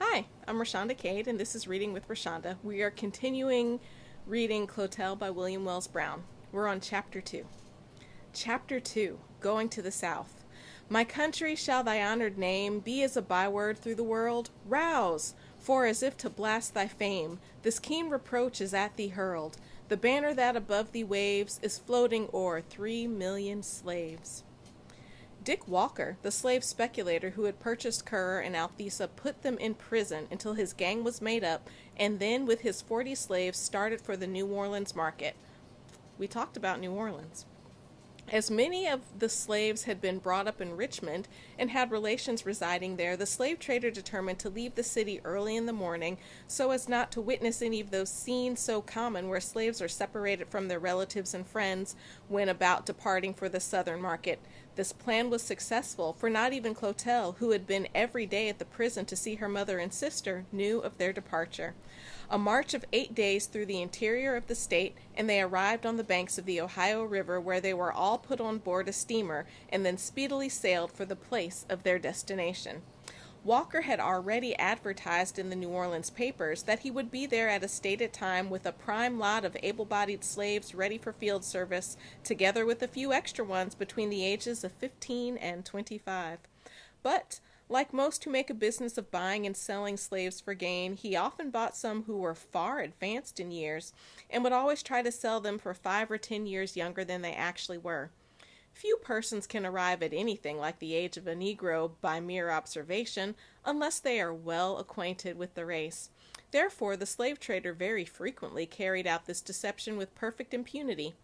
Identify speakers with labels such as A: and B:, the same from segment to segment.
A: Hi, I'm Rashonda Cade, and this is Reading with Rashonda. We are continuing reading Clotel by William Wells Brown. We're on Chapter 2. Chapter 2, Going to the South. My country, shall thy honored name be as a byword through the world? Rouse! For as if to blast thy fame, this keen reproach is at thee hurled. The banner that above thee waves is floating o'er 3,000,000 slaves. Dick Walker, the slave speculator who had purchased Currer and Althesa, put them in prison until his gang was made up, and then with his 40 slaves started for the New Orleans market. We talked about New Orleans. As many of the slaves had been brought up in Richmond and had relations residing there, the slave trader determined to leave the city early in the morning so as not to witness any of those scenes so common where slaves are separated from their relatives and friends when about departing for the southern market. This plan was successful, for not even Clotel, who had been every day at the prison to see her mother and sister, knew of their departure. A march of 8 days through the interior of the state, and they arrived on the banks of the Ohio River, where they were all put on board a steamer and then speedily sailed for the place of their destination. Walker had already advertised in the New Orleans papers that he would be there at a stated time with a prime lot of able-bodied slaves ready for field service, together with a few extra ones between the ages of 15 and 25. But, like most who make a business of buying and selling slaves for gain, he often bought some who were far advanced in years, and would always try to sell them for 5 or 10 years younger than they actually were. Few persons can arrive at anything like the age of a Negro by mere observation, unless they are well acquainted with the race. Therefore, the slave trader very frequently carried out this deception with perfect impunity.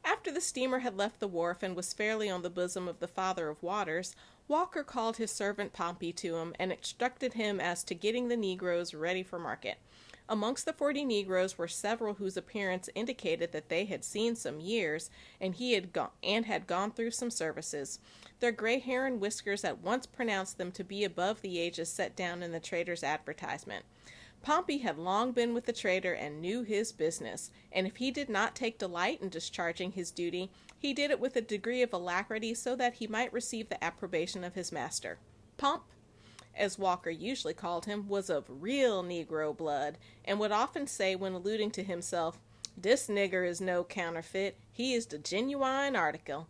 A: After the steamer had left the wharf and was fairly on the bosom of the Father of Waters, Walker called his servant Pompey to him and instructed him as to getting the Negroes ready for market. Amongst the 40 Negroes were several whose appearance indicated that they had seen some years, and had gone through some services. Their gray hair and whiskers at once pronounced them to be above the ages set down in the trader's advertisement. Pompey had long been with the trader and knew his business, and if he did not take delight in discharging his duty, he did it with a degree of alacrity so that he might receive the approbation of his master. Pomp, as Walker usually called him, was of real Negro blood, and would often say when alluding to himself, "This nigger is no counterfeit, he is the genuine article."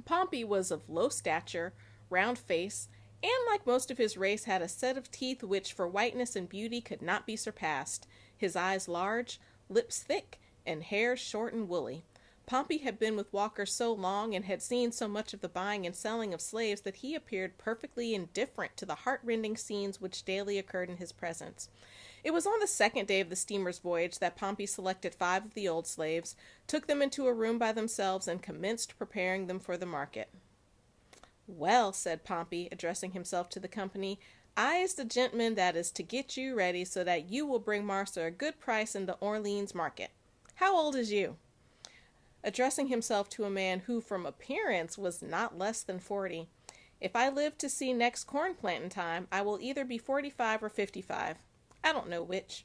A: Pompey was of low stature, round face, and like most of his race had a set of teeth which for whiteness and beauty could not be surpassed, his eyes large, lips thick, and hair short and woolly. Pompey had been with Walker so long and had seen so much of the buying and selling of slaves that he appeared perfectly indifferent to the heart-rending scenes which daily occurred in his presence. It was on the second day of the steamer's voyage that Pompey selected 5 of the old slaves, took them into a room by themselves, and commenced preparing them for the market. "Well," said Pompey, addressing himself to the company, "I is the gentleman that is to get you ready so that you will bring Marster a good price in the Orleans market. How old is you?" Addressing himself to a man who from appearance was not less than 40. "If I live to see next corn planting time, I will either be 45 or 55. I don't know which."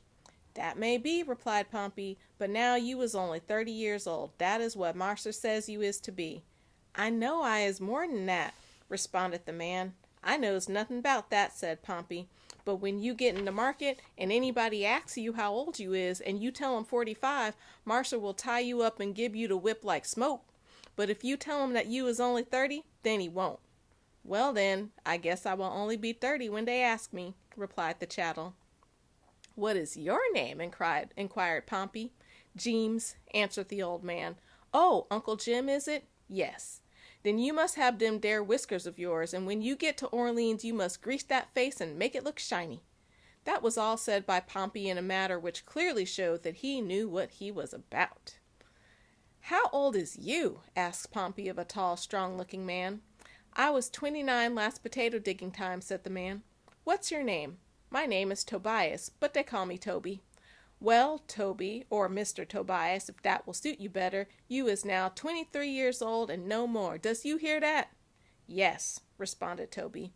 A: "That may be," replied Pompey, "but now you is only 30 years old. That is what Marster says you is to be." "I know I is more than that," responded the man. "I knows nothing about that," said Pompey. "But when you get in the market, and anybody asks you how old you is, and you tell 'em 45, Marster will tie you up and give you the whip like smoke. But if you tell him that you is only 30, then he won't." "Well then, I guess I will only be 30 when they ask me," replied the chattel. "What is your name?" inquired Pompey. "Jeems," answered the old man. "Oh, Uncle Jim, is it?" "Yes." "Then you must have them dere whiskers of yours, and when you get to Orleans you must grease that face and make it look shiny." That was all said by Pompey in a manner which clearly showed that he knew what he was about. "How old is you?" asked Pompey of a tall, strong-looking man. "I was 29 last potato digging time," said the man. "What's your name?" "My name is Tobias, but they call me Toby." "Well, Toby, or Mr. Tobias, if that will suit you better, you is now 23 years old and no more. Does you hear that?" "Yes," responded Toby.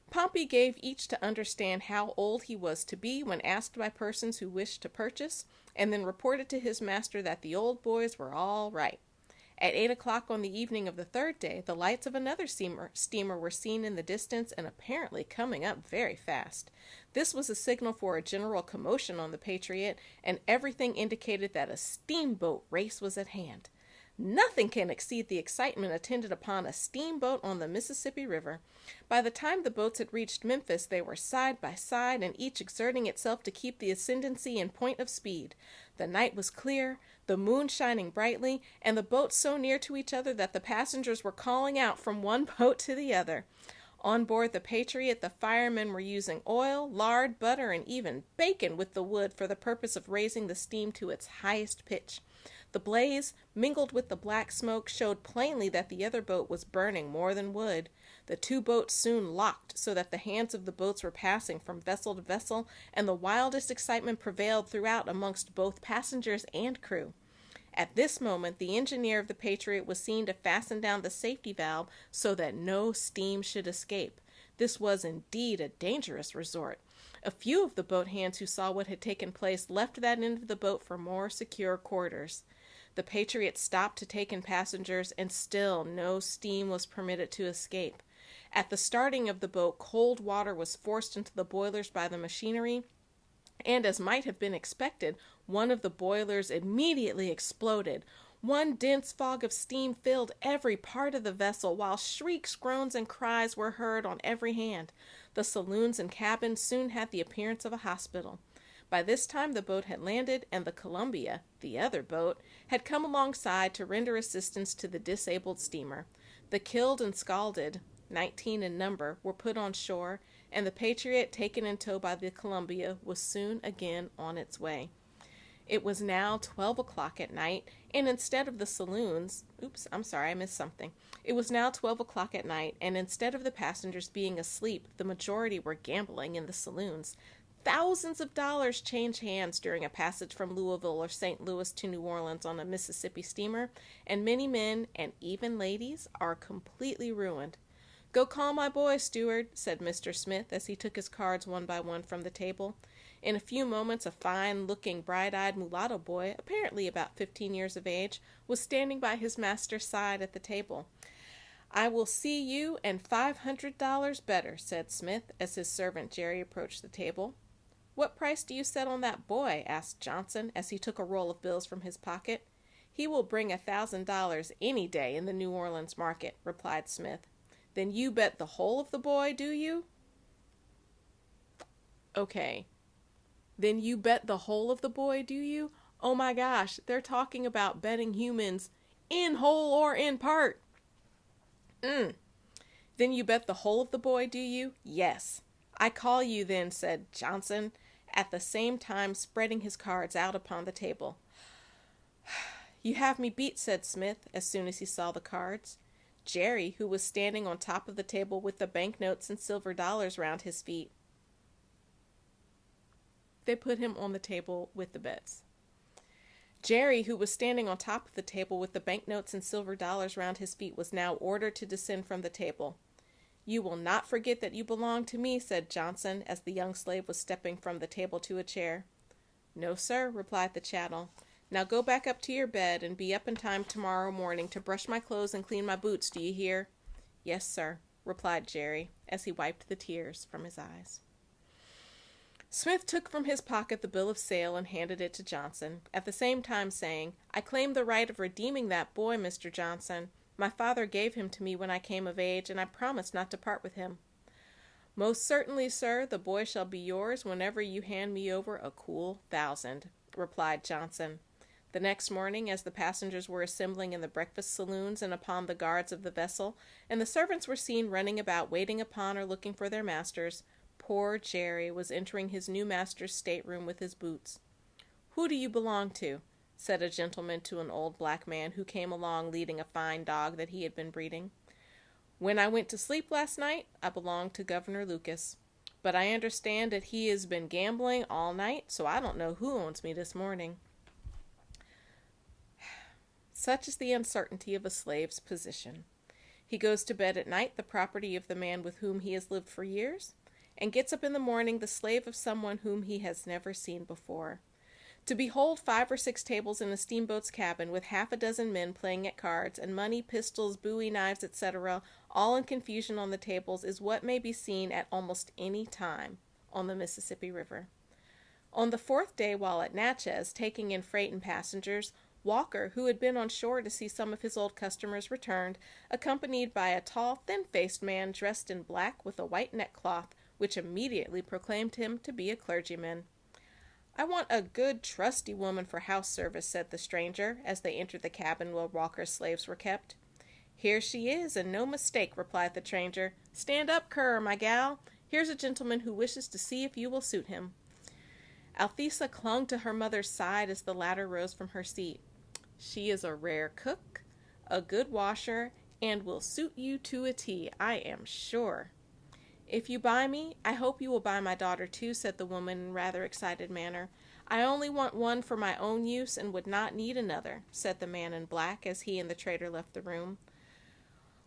A: Pompey gave each to understand how old he was to be when asked by persons who wished to purchase, and then reported to his master that the old boys were all right. At 8 o'clock on the evening of the third day, the lights of another steamer were seen in the distance and apparently coming up very fast. This was a signal for a general commotion on the Patriot, and everything indicated that a steamboat race was at hand. Nothing can exceed the excitement attendant upon a steamboat on the Mississippi River. By the time the boats had reached Memphis, they were side by side, and each exerting itself to keep the ascendancy in point of speed. The night was clear, the moon shining brightly, and the boats so near to each other that the passengers were calling out from one boat to the other. On board the Patriot, the firemen were using oil, lard, butter, and even bacon with the wood for the purpose of raising the steam to its highest pitch. The blaze, mingled with the black smoke, showed plainly that the other boat was burning more than wood. The two boats soon locked, so that the hands of the boats were passing from vessel to vessel, and the wildest excitement prevailed throughout amongst both passengers and crew. At this moment, the engineer of the Patriot was seen to fasten down the safety valve so that no steam should escape. This was indeed a dangerous resort. A few of the boat hands who saw what had taken place left that end of the boat for more secure quarters. The Patriot stopped to take in passengers, and still no steam was permitted to escape. At the starting of the boat, cold water was forced into the boilers by the machinery, and as might have been expected, one of the boilers immediately exploded. One dense fog of steam filled every part of the vessel, while shrieks, groans, and cries were heard on every hand. The saloons and cabins soon had the appearance of a hospital. By this time the boat had landed, and the Columbia, the other boat, had come alongside to render assistance to the disabled steamer. The killed and scalded, 19 in number, were put on shore, and the Patriot, taken in tow by the Columbia, was soon again on its way. It was now 12 o'clock at night, and instead of the saloons, It was now 12 o'clock at night, and instead of the passengers being asleep, the majority were gambling in the saloons. Thousands of dollars change hands during a passage from Louisville or St. Louis to New Orleans on a Mississippi steamer, and many men, and even ladies, are completely ruined. "Go call my boy, steward," said Mr. Smith as he took his cards one by one from the table. In a few moments a fine-looking, bright-eyed mulatto boy, apparently about 15 years of age, was standing by his master's side at the table. "I will see you and $500 better," said Smith as his servant Jerry approached the table. "What price do you set on that boy?" asked Johnson as he took a roll of bills from his pocket. "He will bring $1,000 any day in the New Orleans market," replied Smith. "Then you bet the whole of the boy, do you?" "Okay. Then you bet the whole of the boy, do you? Oh my gosh, they're talking about betting humans in whole or in part." Then you bet the whole of the boy, do you?" "Yes." "I call you then," said Johnson, at the same time spreading his cards out upon the table. "You have me beat," said Smith, as soon as he saw the cards. Jerry, who was standing on top of the table with the banknotes and silver dollars round his feet. They put him on the table with the bets. Jerry, who was standing on top of the table with the banknotes and silver dollars round his feet, was now ordered to descend from the table. "You will not forget that you belong to me," said Johnson, as the young slave was stepping from the table to a chair. "No, sir," replied the chattel. "Now go back up to your bed, and be up in time tomorrow morning to brush my clothes and clean my boots, do you hear?" "Yes, sir," replied Jerry, as he wiped the tears from his eyes. Smith took from his pocket the bill of sale and handed it to Johnson, at the same time saying, "I claim the right of redeeming that boy, Mr. Johnson. My father gave him to me when I came of age, and I promise not to part with him." "Most certainly, sir, the boy shall be yours whenever you hand me over a cool 1,000, replied Johnson. The next morning, as the passengers were assembling in the breakfast saloons and upon the guards of the vessel, and the servants were seen running about waiting upon or looking for their masters, poor Jerry was entering his new master's stateroom with his boots. "Who do you belong to?" said a gentleman to an old black man who came along leading a fine dog that he had been breeding. "When I went to sleep last night, I belonged to Governor Lucas. But I understand that he has been gambling all night, so I don't know who owns me this morning." Such is the uncertainty of a slave's position. He goes to bed at night the property of the man with whom he has lived for years, and gets up in the morning the slave of someone whom he has never seen before. To behold 5 or 6 tables in the steamboat's cabin, with half a dozen men playing at cards, and money, pistols, bowie knives, etc., all in confusion on the tables, is what may be seen at almost any time on the Mississippi River. On the 4th day, while at Natchez, taking in freight and passengers, Walker, who had been on shore to see some of his old customers, returned, accompanied by a tall, thin-faced man dressed in black with a white neckcloth, which immediately proclaimed him to be a clergyman. "I want a good, trusty woman for house service," said the stranger, as they entered the cabin where Walker's slaves were kept. "Here she is, and no mistake," replied the stranger. "Stand up, cur, my gal. Here's a gentleman who wishes to see if you will suit him." Althesa clung to her mother's side as the latter rose from her seat. "She is a rare cook, a good washer, and will suit you to a T, I am sure." "If you buy me, I hope you will buy my daughter too," said the woman in rather excited manner. "I only want one for my own use and would not need another," said the man in black as he and the trader left the room.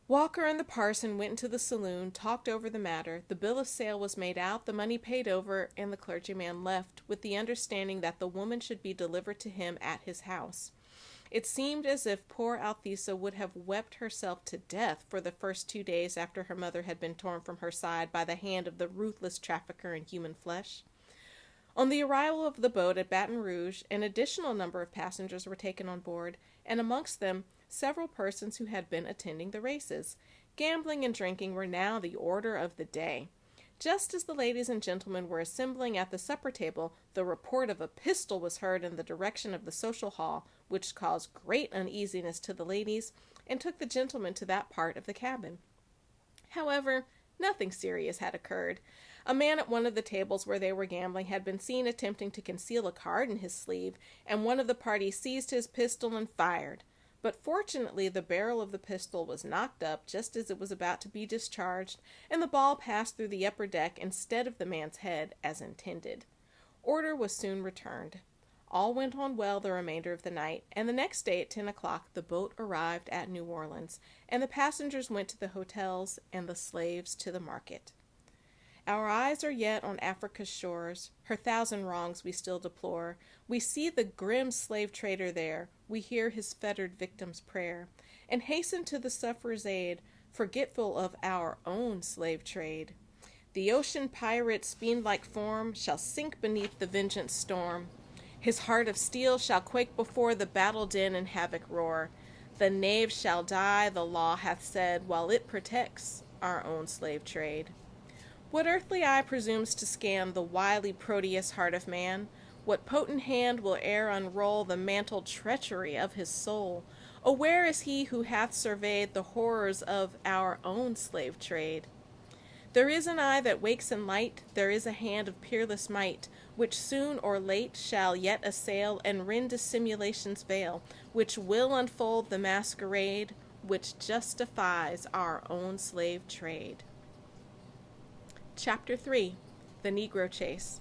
A: Walker and the parson went into the saloon, talked over the matter, the bill of sale was made out, the money paid over, and the clergyman left, with the understanding that the woman should be delivered to him at his house. It seemed as if poor Althesa would have wept herself to death for the first 2 days after her mother had been torn from her side by the hand of the ruthless trafficker in human flesh. On the arrival of the boat at Baton Rouge, an additional number of passengers were taken on board, and amongst them several persons who had been attending the races. Gambling and drinking were now the order of the day. Just as the ladies and gentlemen were assembling at the supper table, the report of a pistol was heard in the direction of the social hall, which caused great uneasiness to the ladies, and took the gentlemen to that part of the cabin. However, nothing serious had occurred. A man at one of the tables where they were gambling had been seen attempting to conceal a card in his sleeve, and one of the party seized his pistol and fired. But fortunately the barrel of the pistol was knocked up just as it was about to be discharged, and the ball passed through the upper deck instead of the man's head, as intended. Order was soon returned. All went on well the remainder of the night, and the next day at 10 o'clock the boat arrived at New Orleans, and the passengers went to the hotels and the slaves to the market. Our eyes are yet on Africa's shores, her thousand wrongs we still deplore. We see the grim slave trader there, we hear his fettered victim's prayer, and hasten to the sufferer's aid, forgetful of our own slave trade. The ocean pirate's fiend-like form shall sink beneath the vengeance storm. His heart of steel shall quake before the battle din and havoc roar. The knave shall die, the law hath said, while it protects our own slave trade. What earthly eye presumes to scan the wily Proteus heart of man? What potent hand will e'er unroll the mantled treachery of his soul? Oh, where is he who hath surveyed the horrors of our own slave trade? There is an eye that wakes in light, there is a hand of peerless might, which soon or late shall yet assail and rend dissimulation's veil, which will unfold the masquerade, which justifies our own slave trade. Chapter 3. The Negro Chase.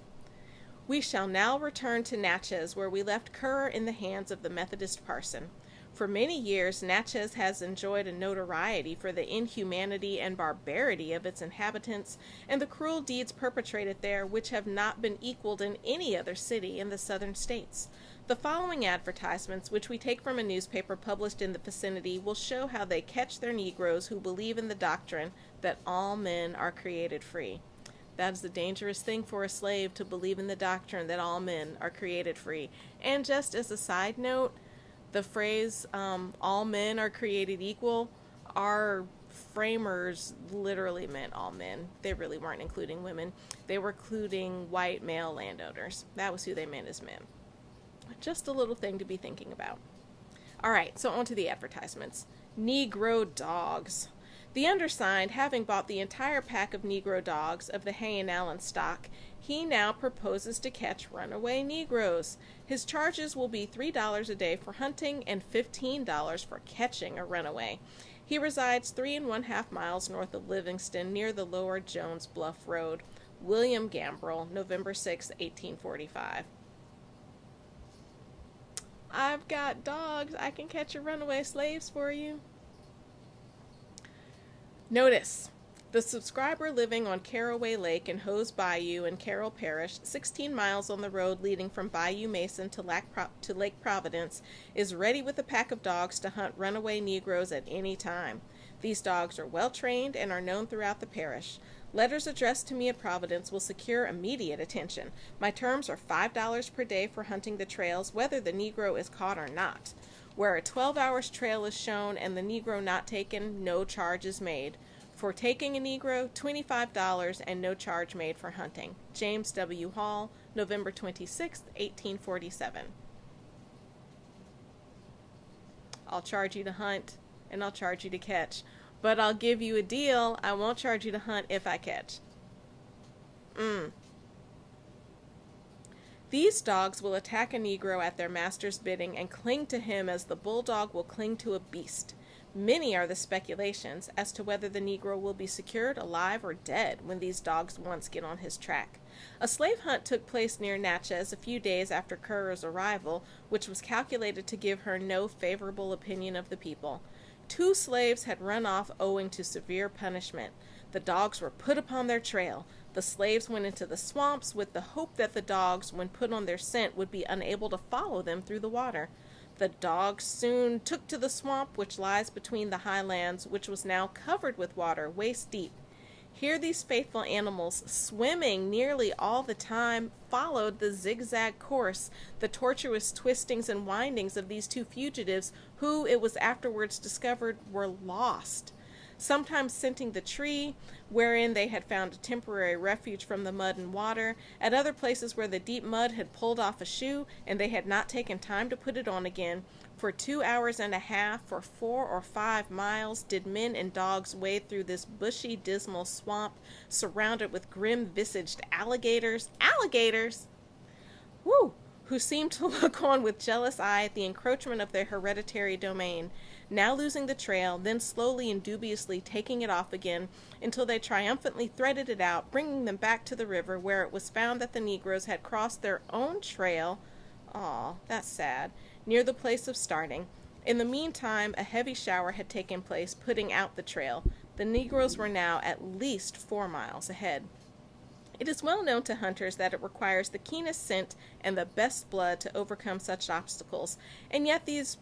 A: We shall now return to Natchez, where we left Currer in the hands of the Methodist parson. For many years, Natchez has enjoyed a notoriety for the inhumanity and barbarity of its inhabitants, and the cruel deeds perpetrated there, which have not been equaled in any other city in the southern states. The following advertisements, which we take from a newspaper published in the vicinity, will show how they catch their Negroes who believe in the doctrine that all men are created free. That is a dangerous thing for a slave, to believe in the doctrine that all men are created free. And just as a side note, the phrase, all men are created equal, our framers literally meant all men. They really weren't including women. They were including white male landowners. That was who they meant as men. Just a little thing to be thinking about. All right, so on to the advertisements. Negro dogs. The undersigned, having bought the entire pack of Negro dogs of the Hay and Allen stock, he now proposes to catch runaway Negroes. His charges will be $3 a day for hunting and $15 for catching a runaway. He resides 3 1/2 miles north of Livingston, near the Lower Jones Bluff Road. William Gambrill, November 6, 1845. I've got dogs. I can catch your runaway slaves for you. Notice, The subscriber living on Caraway Lake in Hose Bayou in Carroll Parish, 16 miles on the road leading from Bayou Mason to Lake Providence, is ready with a pack of dogs to hunt runaway Negroes at any time. These dogs are well trained and are known throughout the parish. Letters addressed to me at Providence will secure immediate attention. My terms are $5 per day for hunting the trails, whether the Negro is caught or not. Where a 12-hour trail is shown and the Negro not taken, no charge is made. For taking a Negro, $25 and no charge made for hunting. James W. Hall, November 26, 1847. I'll charge you to hunt and I'll charge you to catch. But I'll give you a deal. I won't charge you to hunt if I catch. These dogs will attack a Negro at their master's bidding and cling to him as the bulldog will cling to a beast. Many are the speculations as to whether the Negro will be secured alive or dead when these dogs once get on his track. A slave hunt took place near Natchez a few days after Currer's arrival, which was calculated to give her no favorable opinion of the people. 2 slaves had run off owing to severe punishment. The dogs were put upon their trail. The slaves went into the swamps with the hope that the dogs, when put on their scent, would be unable to follow them through the water. The dogs soon took to the swamp which lies between the highlands, which was now covered with water waist deep. Here these faithful animals, swimming nearly all the time, followed the zigzag course, the tortuous twistings and windings of these 2 fugitives, who, it was afterwards discovered, were lost. Sometimes scenting the tree wherein they had found a temporary refuge from the mud and water, at other places where the deep mud had pulled off a shoe and they had not taken time to put it on again. For 2 hours and a half, for 4 or 5 miles, did men and dogs wade through this bushy, dismal swamp, surrounded with grim-visaged alligators. Alligators! Woo! Who seemed to look on with jealous eye at the encroachment of their hereditary domain, now losing the trail, then slowly and dubiously taking it off again, until they triumphantly threaded it out, bringing them back to the river, where it was found that the Negroes had crossed their own trail. Aw, that's sad. Near the place of starting. In the meantime, a heavy shower had taken place, putting out the trail. The Negroes were now at least 4 miles ahead. It is well known to hunters that it requires the keenest scent and the best blood to overcome such obstacles, and yet these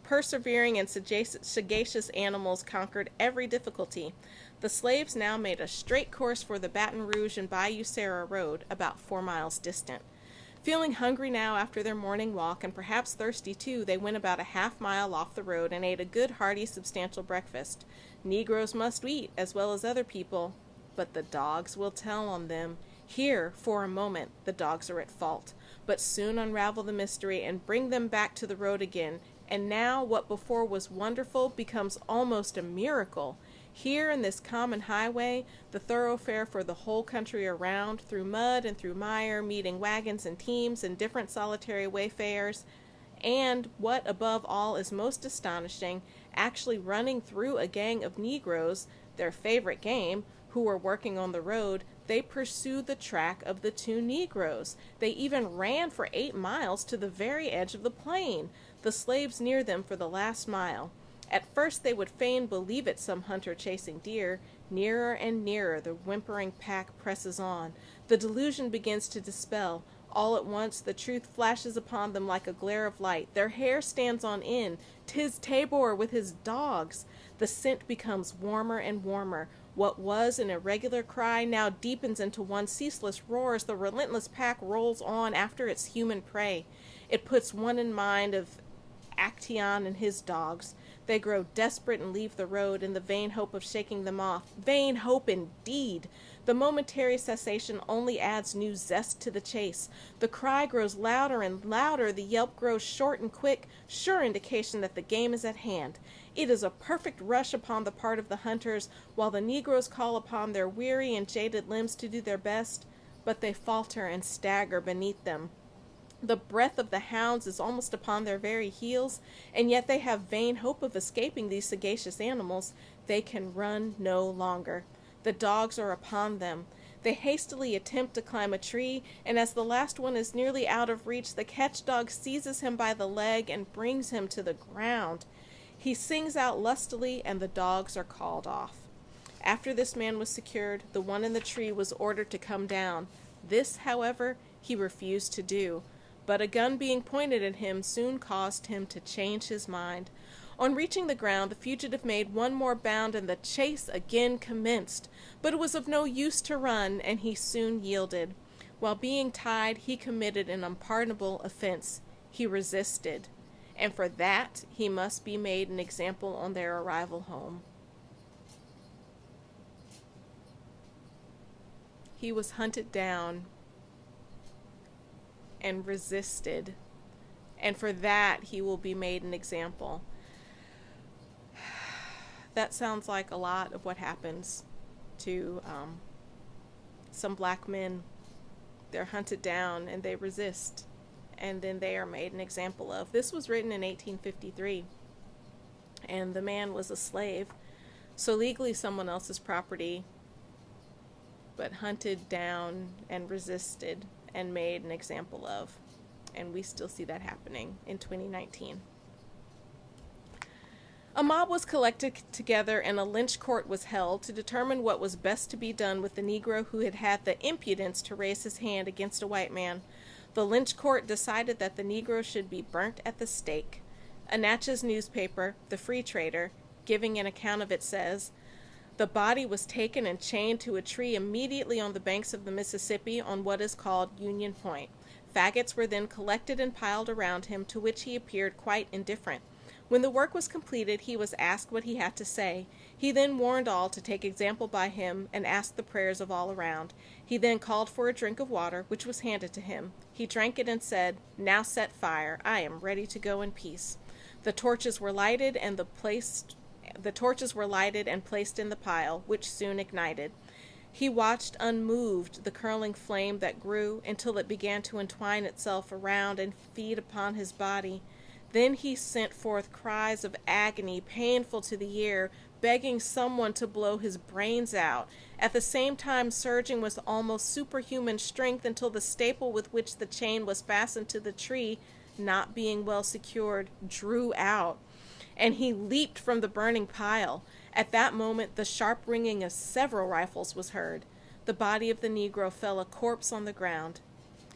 A: persevering and sagacious animals conquered every difficulty. The slaves now made a straight course for the Baton Rouge and Bayou Sarah road, about 4 miles distant. Feeling hungry now after their morning walk, and perhaps thirsty too, they went about a half-mile off the road and ate a good, hearty, substantial breakfast. Negroes must eat, as well as other people, but the dogs will tell on them. Here, for a moment, the dogs are at fault, but soon unravel the mystery and bring them back to the road again. And now what before was wonderful becomes almost a miracle. Here in this common highway, the thoroughfare for the whole country around, through mud and through mire, meeting wagons and teams and different solitary wayfarers, and, what above all is most astonishing, actually running through a gang of Negroes, their favorite game, who were working on the road, they pursued the track of the 2 Negroes. They even ran for 8 miles to the very edge of the plain, the slaves near them for the last mile. At first they would fain believe it some hunter chasing deer. Nearer and nearer the whimpering pack presses on. The delusion begins to dispel. All at once the truth flashes upon them like a glare of light. Their hair stands on end. 'Tis Tabor with his dogs. The scent becomes warmer and warmer. What was an irregular cry now deepens into one ceaseless roar as the relentless pack rolls on after its human prey. It puts one in mind of Actaeon and his dogs. They grow desperate and leave the road in the vain hope of shaking them off. Vain hope indeed! The momentary cessation only adds new zest to the chase. The cry grows louder and louder. The yelp grows short and quick, sure indication that the game is at hand. It is a perfect rush upon the part of the hunters, while the Negroes call upon their weary and jaded limbs to do their best, but they falter and stagger beneath them. The breath of the hounds is almost upon their very heels, and yet they have vain hope of escaping these sagacious animals. They can run no longer. The dogs are upon them. They hastily attempt to climb a tree, and as the last one is nearly out of reach, the catch dog seizes him by the leg and brings him to the ground. He sings out lustily, and the dogs are called off. After this man was secured, the one in the tree was ordered to come down. This, however, he refused to do, but a gun being pointed at him soon caused him to change his mind. On reaching the ground, the fugitive made one more bound, and the chase again commenced. But it was of no use to run, and he soon yielded. While being tied, he committed an unpardonable offense. He resisted, and for that he must be made an example on their arrival home. He was hunted down and resisted, and for that he will be made an example. That sounds like a lot of what happens to some black men. They're hunted down and they resist, and then they are made an example of. This was written in 1853, and the man was a slave, so legally someone else's property, but hunted down and resisted and made an example of. And we still see that happening in 2019. A mob was collected together and a lynch court was held to determine what was best to be done with the Negro who had had the impudence to raise his hand against a white man. The lynch court decided that the Negro should be burnt at the stake. A Natchez newspaper, the Free Trader, giving an account of it, says, "The body was taken and chained to a tree immediately on the banks of the Mississippi on what is called Union Point. Faggots were then collected and piled around him, to which he appeared quite indifferent. When the work was completed, he was asked what he had to say. He then warned all to take example by him and asked the prayers of all around. He then called for a drink of water, which was handed to him. He drank it and said, 'Now set fire. I am ready to go in peace.' The torches were lighted and placed in the pile, which soon ignited. He watched unmoved the curling flame that grew until it began to entwine itself around and feed upon his body. Then he sent forth cries of agony, painful to the ear, begging someone to blow his brains out, at the same time surging with almost superhuman strength until the staple with which the chain was fastened to the tree, not being well secured, drew out, and he leaped from the burning pile. At that moment the sharp ringing of several rifles was heard. The body of the Negro fell a corpse on the ground.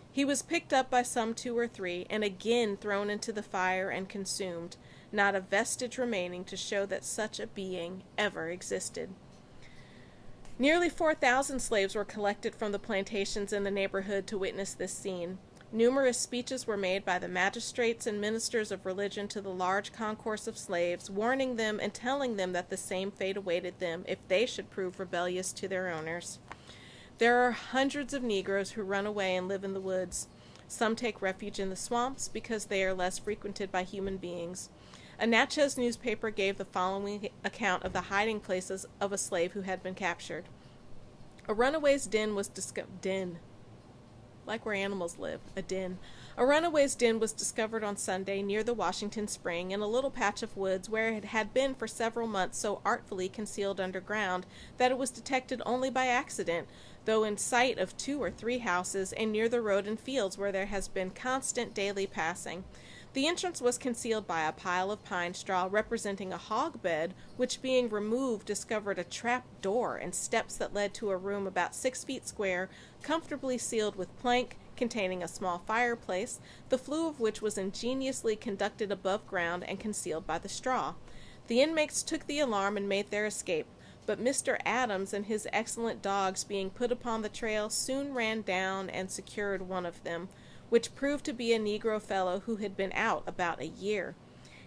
A: He was picked up by some 2 or 3 and again thrown into the fire and consumed, not a vestige remaining to show that such a being ever existed." Nearly 4,000 slaves were collected from the plantations in the neighborhood to witness this scene. Numerous speeches were made by the magistrates and ministers of religion to the large concourse of slaves, warning them and telling them that the same fate awaited them if they should prove rebellious to their owners. There are hundreds of Negroes who run away and live in the woods. Some take refuge in the swamps because they are less frequented by human beings. A Natchez newspaper gave the following account of the hiding places of a slave who had been captured. A runaway's den was discovered. Like where animals live, a den. A runaway's den was discovered on Sunday near the Washington Spring in a little patch of woods where it had been for several months so artfully concealed underground that it was detected only by accident, though in sight of 2 or 3 houses and near the road and fields where there has been constant daily passing. The entrance was concealed by a pile of pine straw representing a hog bed, which being removed discovered a trap door and steps that led to a room about 6 feet square, comfortably sealed with plank, containing a small fireplace, the flue of which was ingeniously conducted above ground and concealed by the straw. The inmates took the alarm and made their escape, but Mr. Adams and his excellent dogs being put upon the trail soon ran down and secured one of them, which proved to be a Negro fellow who had been out about a year.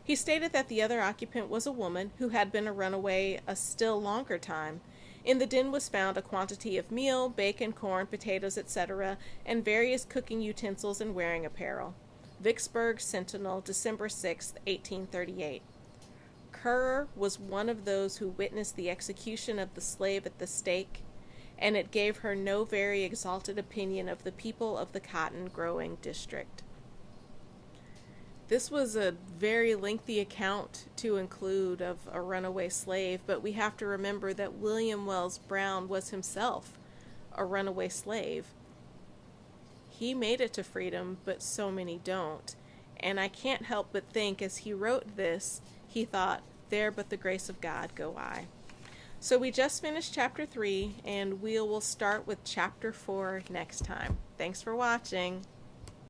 A: He stated that the other occupant was a woman who had been a runaway a still longer time. In the den was found a quantity of meal, bacon, corn, potatoes, etc., and various cooking utensils and wearing apparel. Vicksburg Sentinel, December 6, 1838. Currer was one of those who witnessed the execution of the slave at the stake, and it gave her no very exalted opinion of the people of the cotton-growing district. This was a very lengthy account to include of a runaway slave, but we have to remember that William Wells Brown was himself a runaway slave. He made it to freedom, but so many don't. And I can't help but think as he wrote this, he thought, "There but the grace of God go I." So we just finished chapter 3, and we will start with chapter 4 next time. Thanks for watching.